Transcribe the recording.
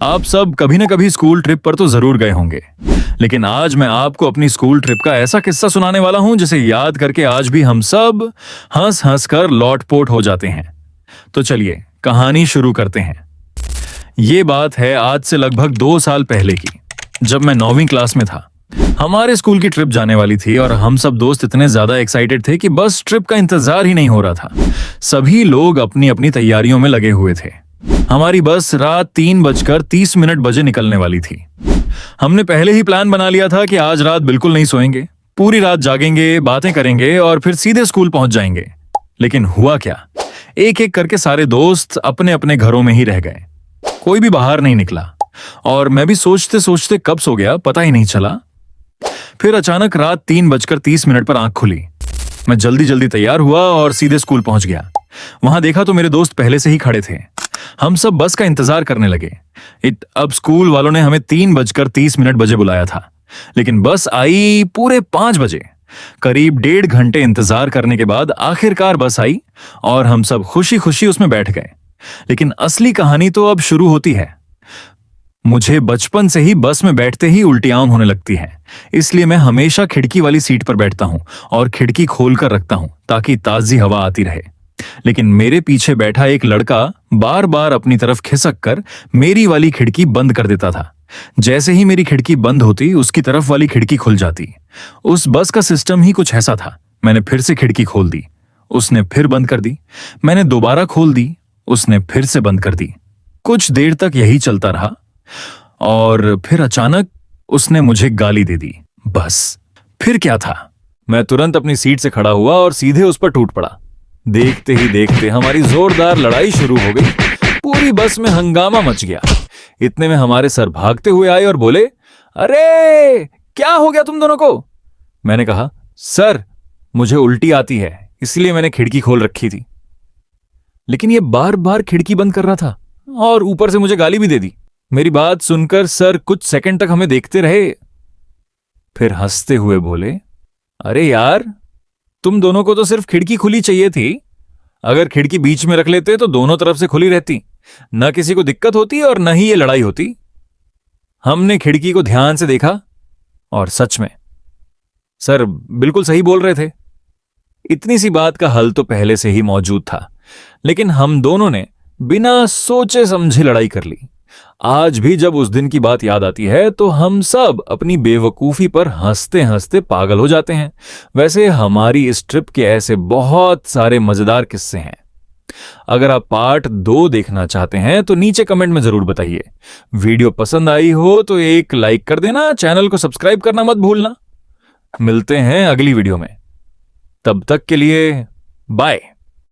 आप सब कभी ना कभी स्कूल ट्रिप पर तो जरूर गए होंगे, लेकिन आज मैं आपको अपनी स्कूल ट्रिप का ऐसा किस्सा सुनाने वाला हूं जिसे याद करके आज भी हम सब हंस हंस कर लौटपोट हो जाते हैं। तो चलिए कहानी शुरू करते हैं। ये बात है आज से लगभग 2 साल पहले की, जब मैं 9वीं क्लास में था। हमारे स्कूल की ट्रिप जाने वाली थी और हम सब दोस्त इतने ज्यादा एक्साइटेड थे कि बस ट्रिप का इंतजार ही नहीं हो रहा था। सभी लोग अपनी अपनी तैयारियों में लगे हुए थे। हमारी बस रात 3:30 बजे निकलने वाली थी। हमने पहले ही प्लान बना लिया था कि आज रात बिल्कुल नहीं सोएंगे, पूरी रात जागेंगे, बातें करेंगे और फिर सीधे स्कूल पहुंच जाएंगे। लेकिन हुआ क्या, एक एक करके सारे दोस्त अपने अपने घरों में ही रह गए। कोई भी बाहर नहीं निकला और मैं भी सोचते सोचते कब सो गया पता ही नहीं चला। फिर अचानक रात 3:30 पर आंख खुली। मैं जल्दी जल्दी तैयार हुआ और सीधे स्कूल पहुंच गया। वहां देखा तो मेरे दोस्त पहले से ही खड़े थे। हम सब बस का इंतजार करने लगे। अब स्कूल वालों ने हमें 3:30 बजे बुलाया था, लेकिन बस आई पूरे 5 बजे। करीब 1.5 घंटे इंतजार करने के बाद आखिरकार बस आई और हम सब खुशी खुशी उसमें बैठ गए। लेकिन असली कहानी तो अब शुरू होती है। मुझे बचपन से ही बस में बैठते ही उल्टियां होने लगती हैं, इसलिए मैं हमेशा खिड़की वाली सीट पर बैठता हूं और खिड़की खोलकर रखता हूं ताकि ताजी हवा आती रहे। लेकिन मेरे पीछे बैठा एक लड़का बार बार अपनी तरफ खिसक कर मेरी वाली खिड़की बंद कर देता था। जैसे ही मेरी खिड़की बंद होती उसकी तरफ वाली खिड़की खुल जाती। उस बस का सिस्टम ही कुछ ऐसा था। मैंने फिर से खिड़की खोल दी, उसने फिर बंद कर दी। मैंने दोबारा खोल दी, उसने फिर से बंद कर दी। कुछ देर तक यही चलता रहा और फिर अचानक उसने मुझे गाली दे दी। बस फिर क्या था, मैं तुरंत अपनी सीट से खड़ा हुआ और सीधे उस पर टूट पड़ा। देखते ही देखते हमारी जोरदार लड़ाई शुरू हो गई। पूरी बस में हंगामा मच गया। इतने में हमारे सर भागते हुए आए और बोले, अरे क्या हो गया तुम दोनों को? मैंने कहा, सर मुझे उल्टी आती है इसलिए मैंने खिड़की खोल रखी थी। लेकिन ये बार बार खिड़की बंद कर रहा था और ऊपर से मुझे गाली भी दे दी। मेरी बात सुनकर सर कुछ सेकंड तक हमें देखते रहे, फिर हंसते हुए बोले, अरे यार तुम दोनों को तो सिर्फ खिड़की खुली चाहिए थी। अगर खिड़की बीच में रख लेते तो दोनों तरफ से खुली रहती, न किसी को दिक्कत होती और न ही ये लड़ाई होती। हमने खिड़की को ध्यान से देखा और सच में सर बिल्कुल सही बोल रहे थे। इतनी सी बात का हल तो पहले से ही मौजूद था, लेकिन हम दोनों ने बिना सोचे समझे लड़ाई कर ली। आज भी जब उस दिन की बात याद आती है तो हम सब अपनी बेवकूफी पर हंसते हंसते पागल हो जाते हैं। वैसे हमारी इस ट्रिप के ऐसे बहुत सारे मजेदार किस्से हैं। अगर आप पार्ट 2 देखना चाहते हैं तो नीचे कमेंट में जरूर बताइए। वीडियो पसंद आई हो तो एक लाइक कर देना, चैनल को सब्सक्राइब करना मत भूलना। मिलते हैं अगली वीडियो में, तब तक के लिए बाय।